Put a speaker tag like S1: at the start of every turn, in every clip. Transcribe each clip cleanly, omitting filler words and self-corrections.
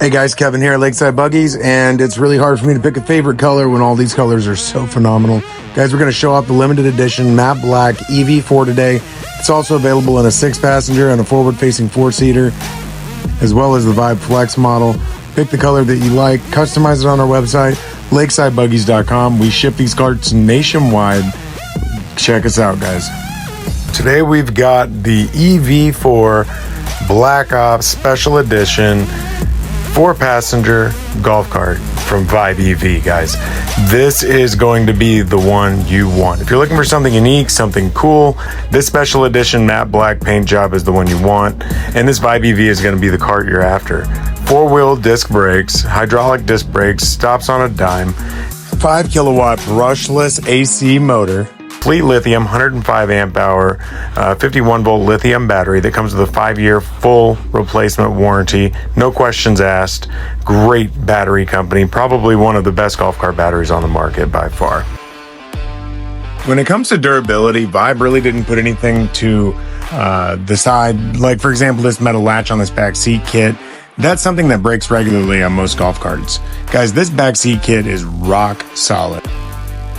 S1: Hey guys, Kevin here at Lakeside Buggies, and it's really hard for me to pick a favorite color when all these colors are so phenomenal. Guys, we're going to show off the limited edition matte black EV4 today. It's also available in a 6-passenger and a forward-facing 4-seater, as well as the Vibe Flex model. Pick the color that you like, customize it on our website, lakesidebuggies.com. We ship these carts nationwide. Check us out, guys. Today we've got the EV4 Black Ops Special Edition 4-passenger golf cart from Vibe EV, guys. This is going to be the one you want. If you're looking for something unique, something cool, this special edition matte black paint job is the one you want. And this Vibe EV is going to be the cart you're after. 4-wheel disc brakes, hydraulic disc brakes, stops on a dime, 5 kilowatt brushless AC motor, complete lithium 105 amp hour 51 volt lithium battery that comes with a 5-year full replacement warranty, no questions asked. Great battery company, probably one of the best golf cart batteries on the market by far. When it comes to durability, Vibe really didn't put anything to the side. Like, for example, this metal latch on this back seat kit, that's something that breaks regularly on most golf carts. Guys, this back seat kit is rock solid.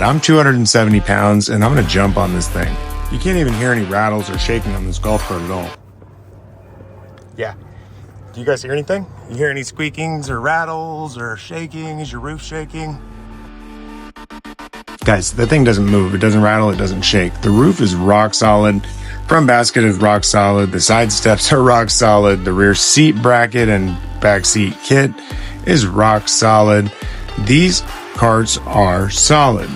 S1: I'm 270 pounds and I'm gonna jump on this thing. You can't even hear any rattles or shaking on this golf cart at all. Yeah. Do you guys hear anything? You hear any squeakings or rattles or shaking? Is your roof shaking? Guys, that thing doesn't move. It doesn't rattle. It doesn't shake. The roof is rock solid. Front basket is rock solid. The side steps are rock solid. The rear seat bracket and back seat kit is rock solid. These carts are solid.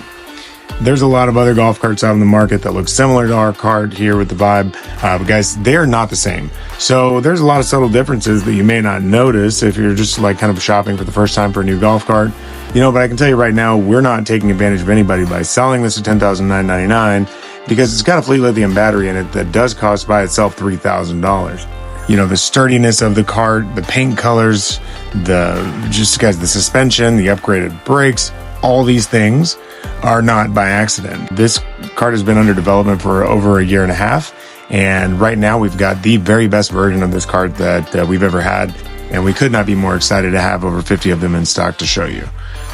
S1: There's a lot of other golf carts out in the market that look similar to our cart here with the Vibe, but guys, they're not the same. So there's a lot of subtle differences that you may not notice if you're just like kind of shopping for the first time for a new golf cart. You know, but I can tell you right now, we're not taking advantage of anybody by selling this at $10,999 because it's got a fleet lithium battery in it that does cost by itself $3,000. You know, the sturdiness of the cart, the paint colors, the suspension, the upgraded brakes, all these things are not by accident. This cart has been under development for over a year and a half. And right now we've got the very best version of this cart that we've ever had. And we could not be more excited to have over 50 of them in stock to show you.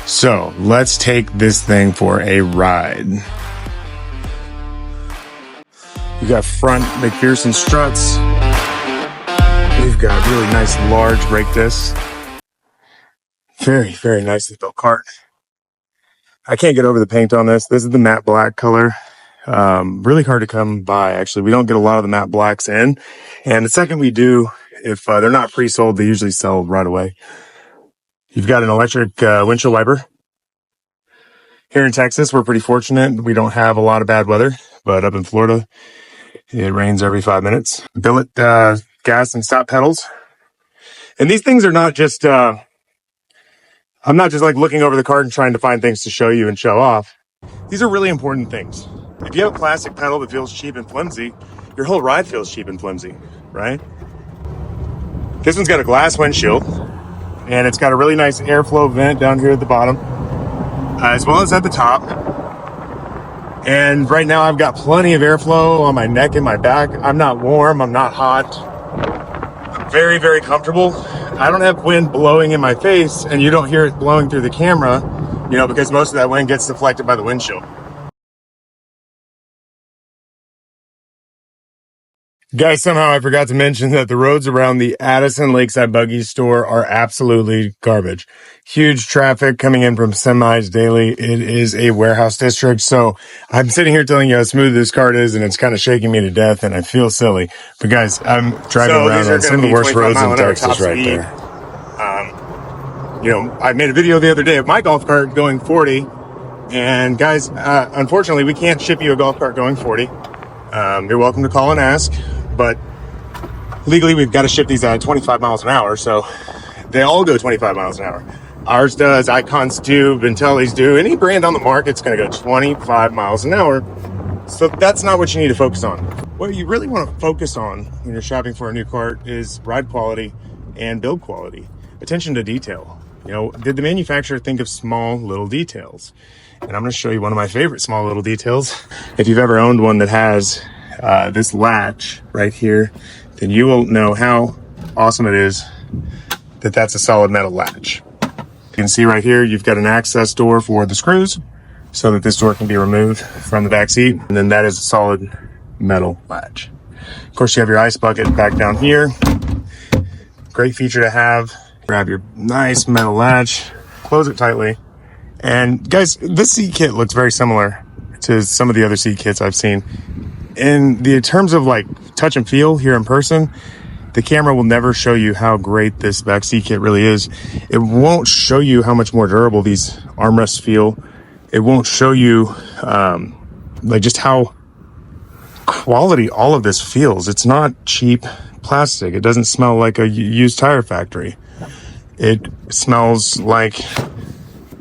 S1: So let's take this thing for a ride. You got front McPherson struts. We've got really nice large brake discs. Very, very nicely built cart. I can't get over the paint on this. This is the matte black color. Really hard to come by, actually. We don't get a lot of the matte blacks in. And the second we do, if they're not pre-sold, they usually sell right away. You've got an electric windshield wiper. Here in Texas, we're pretty fortunate. We don't have a lot of bad weather, but up in Florida, it rains every 5 minutes. Billet gas and stop pedals. And these things are not just... I'm not just like looking over the cart and trying to find things to show you and show off. These are really important things. If you have a plastic pedal that feels cheap and flimsy, your whole ride feels cheap and flimsy, right? This one's got a glass windshield, and it's got a really nice airflow vent down here at the bottom, as well as at the top. And right now I've got plenty of airflow on my neck and my back. I'm not warm, I'm not hot. I'm very, very comfortable. I don't have wind blowing in my face, and you don't hear it blowing through the camera, you know, because most of that wind gets deflected by the windshield. Guys, somehow I forgot to mention that the roads around the Addison Lakeside Buggies store are absolutely garbage. Huge traffic coming in from semis daily. It is a warehouse district, so I'm sitting here telling you how smooth this cart is, and it's kind of shaking me to death, and I feel silly. But guys, I'm driving around on some of the worst roads in Texas right there. You know, I made a video the other day of my golf cart going 40, and guys, unfortunately, we can't ship you a golf cart going 40. You're welcome to call and ask. But legally, we've got to ship these at 25 miles an hour, so they all go 25 miles an hour. Ours does, Icons do, Bentelli's do. Any brand on the market's going to go 25 miles an hour. So that's not what you need to focus on. What you really want to focus on when you're shopping for a new cart is ride quality and build quality. Attention to detail. You know, did the manufacturer think of small little details? And I'm going to show you one of my favorite small little details. If you've ever owned one that has this latch right here, then you will know how awesome it is that that's a solid metal latch. You can see right here, you've got an access door for the screws so that this door can be removed from the back seat. And then that is a solid metal latch. Of course, you have your ice bucket back down here. Great feature to have. Grab your nice metal latch, close it tightly. And guys, this seat kit looks very similar to some of the other seat kits I've seen. In the terms of like touch and feel here in person, the camera will never show you how great this back seat kit really is. It won't show you how much more durable these armrests feel. It won't show you like just how quality all of this feels. It's not cheap plastic. It doesn't smell like a used tire factory. It smells like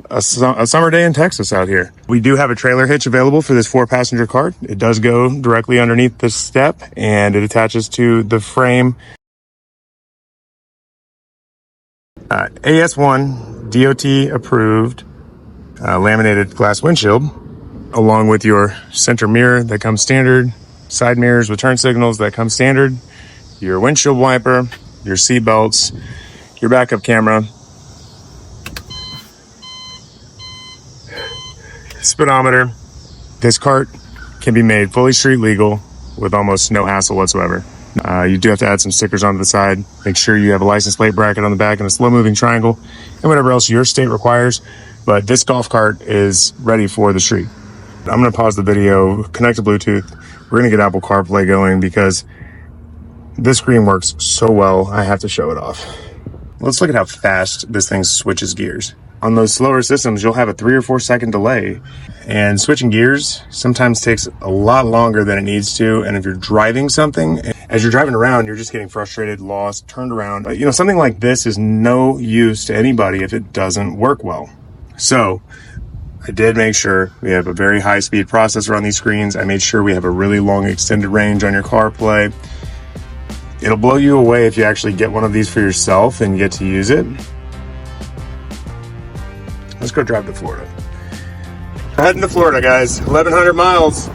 S1: a summer day in Texas out here. We do have a trailer hitch available for this 4-passenger cart. It does go directly underneath the step and it attaches to the frame. AS1 DOT approved laminated glass windshield, along with your center mirror that comes standard, side mirrors with turn signals that come standard, your windshield wiper, your seat belts, your backup camera, speedometer. This cart can be made fully street legal with almost no hassle whatsoever. You do have to add some stickers onto the side. Make sure you have a license plate bracket on the back and a slow moving triangle and whatever else your state requires. But this golf cart is ready for the street. I'm going to pause the video, connect to Bluetooth. We're going to get Apple CarPlay going because this screen works so well. I have to show it off. Let's look at how fast this thing switches gears. On those slower systems, you'll have a 3 or 4 second delay, and switching gears sometimes takes a lot longer than it needs to. And if you're driving something, as you're driving around, you're just getting frustrated, lost, turned around. You know, something like this is no use to anybody if it doesn't work well. So I did make sure we have a very high speed processor on these screens. I made sure we have a really long extended range on your CarPlay. It'll blow you away if you actually get one of these for yourself and get to use it. Let's go drive to Florida. Heading to Florida, guys. 1,100 miles.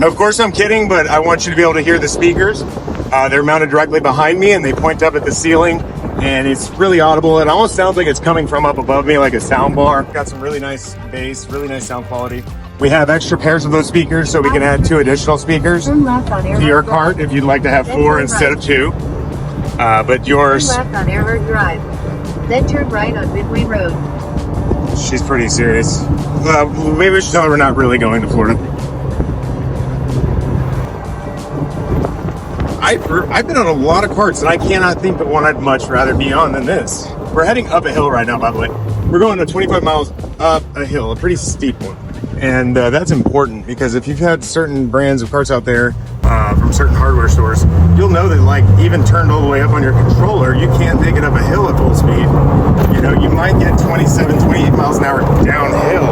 S1: Of course, I'm kidding, but I want you to be able to hear the speakers. They're mounted directly behind me, and they point up at the ceiling, and it's really audible. It almost sounds like it's coming from up above me, like a sound bar. Got some really nice bass, really nice sound quality. We have extra pairs of those speakers, so we can add 2 additional speakers to your cart if you'd like to have 4 instead of 2. But yours...
S2: Turn left on Airhart Drive, then turn right on Midway Road.
S1: She's pretty serious. Maybe we should tell her we're not really going to Florida. I've been on a lot of carts, and I cannot think of one I'd much rather be on than this. We're heading up a hill right now, by the way. We're going to 25 miles up a hill, a pretty steep one. And that's important because if you've had certain brands of carts out there from certain hardware stores, you'll know that like even turned all the way up on your controller, you can't take it up a hill at full speed. You know, you might get 27, 28 miles an hour downhill.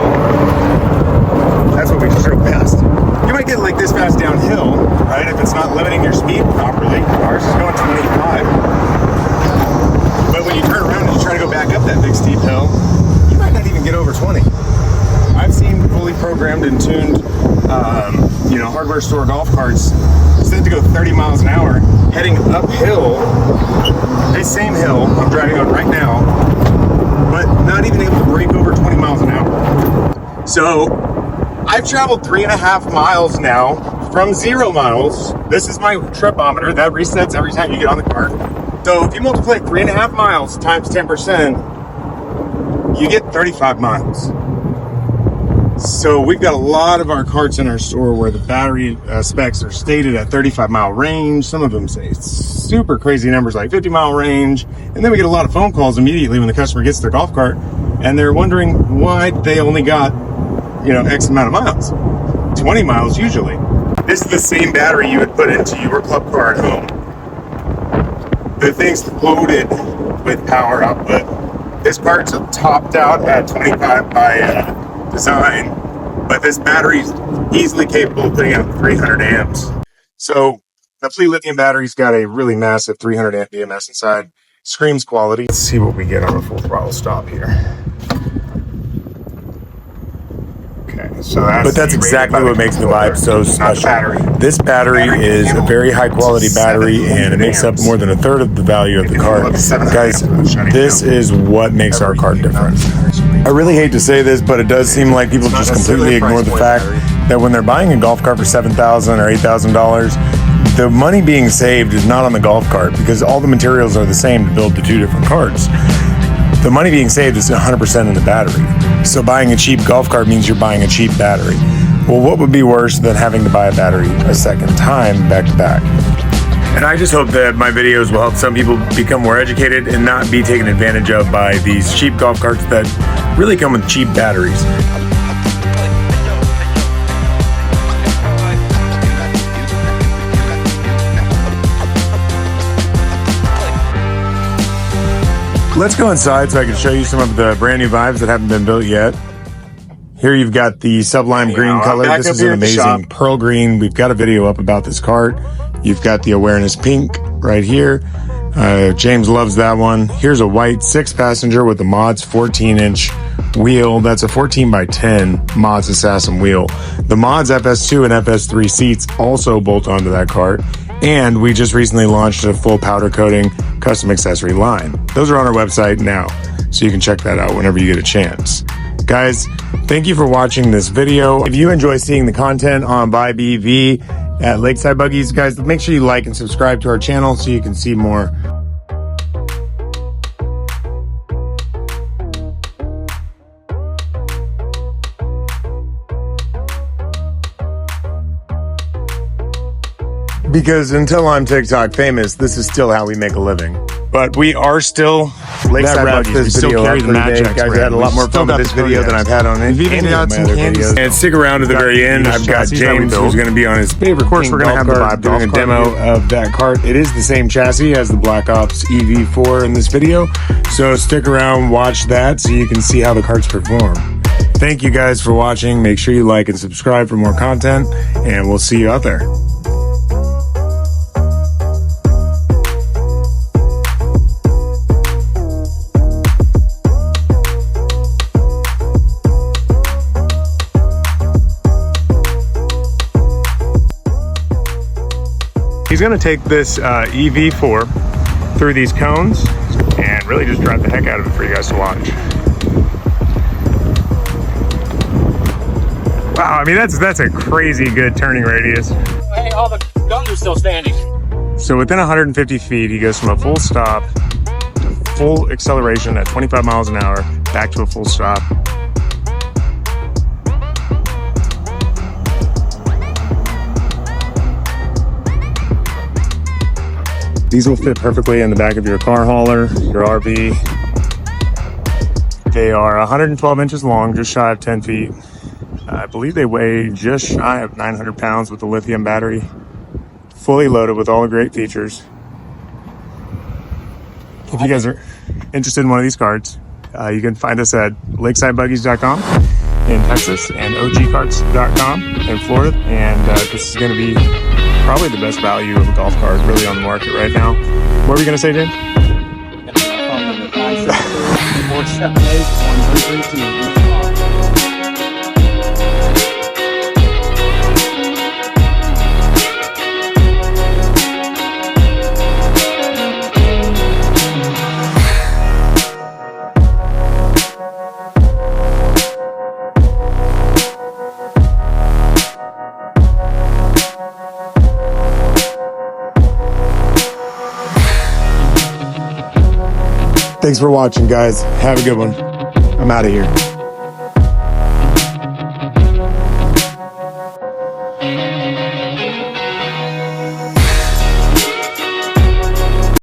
S1: That's what we just drove past. You might get like this fast downhill, right? If it's not limiting your speed properly. Ours is going 25. But when you turn around and you try to go back up that big steep hill, you might not even get over 20. I've seen fully programmed and tuned, hardware store golf carts set to go 30 miles an hour, heading uphill, this same hill I'm driving on right now, but not even able to break over 20 miles an hour. So I've traveled 3.5 miles now from 0 miles. This is my tripometer that resets every time you get on the cart. So if you multiply 3.5 miles times 10%, you get 35 miles. So we've got a lot of our carts in our store where the battery specs are stated at 35-mile range. Some of them say super crazy numbers like 50-mile range. And then we get a lot of phone calls immediately when the customer gets their golf cart and they're wondering why they only got, X amount of miles. 20 miles usually. This is the same battery you would put into your club car at home. The thing's loaded with power output. This cart's topped out at 25 by design, but this battery's easily capable of putting out 300 amps. So the Fleet Lithium battery's got a really massive 300 amp BMS inside. Screams quality. Let's see what we get on a full throttle stop here.
S3: Okay, so
S1: that's exactly what makes the vibe so special. This battery is a very high quality battery, and it makes up more than a third of the value of the cart. Guys, this is what makes our cart different. I really hate to say this, but it does seem like people just completely ignore the fact that when they're buying a golf cart for $7,000 or $8,000, the money being saved is not on the golf cart, because all the materials are the same to build the two different carts. The money being saved is 100% in the battery. So buying a cheap golf cart means you're buying a cheap battery. Well, what would be worse than having to buy a battery a second time back to back? And I just hope that my videos will help some people become more educated and not be taken advantage of by these cheap golf carts that really come with cheap batteries. Let's go inside so I can show you some of the brand new Vibes that haven't been built yet. Here you've got the Sublime Green color. This is an amazing pearl green. We've got a video up about this cart. You've got the Awareness Pink right here. James loves that one. Here's a white 6-passenger with the Mods 14-inch wheel. That's a 14 by 10 Mods Assassin wheel. The Mods FS2 and FS3 seats also bolt onto that cart. And we just recently launched a full powder coating custom accessory line. Those are on our website now, so you can check that out whenever you get a chance. Guys, thank you for watching this video. If you enjoy seeing the content on Vibe EV at Lakeside Buggies, guys, make sure you like and subscribe to our channel so you can see more. Because until I'm TikTok famous, this is still how we make a living. But we are still Lakeside Buggies. We still carry the magic. Guys, I had a lot more fun with this video than I've had on any of my other videos. And stick around to the very end. I've got James, who's going to be on his favorite. Of course, we're going to have the Vibe doing a demo of that cart. It is the same chassis as the Black Ops EV4 in this video. So stick around, watch that so you can see how the carts perform. Thank you guys for watching. Make sure you like and subscribe for more content, and we'll see you out there. He's going to take this EV4 through these cones and really just drive the heck out of it for you guys to watch. Wow, I mean, that's a crazy good turning radius.
S4: Hey, all the guns are still standing.
S1: So within 150 feet, he goes from a full stop to full acceleration at 25 miles an hour, back to a full stop. These will fit perfectly in the back of your car hauler, your RV. They are 112 inches long, just shy of 10 feet. I believe they weigh just shy of 900 pounds with the lithium battery. Fully loaded with all the great features. If you guys are interested in one of these carts, you can find us at lakesidebuggies.com in Texas and ogcarts.com in Florida. And this is going to be probably the best value of a golf cart really on the market right now. What were you going to say, James?
S4: 478-1332.
S1: Thanks for watching, guys. Have a good one. I'm out of here.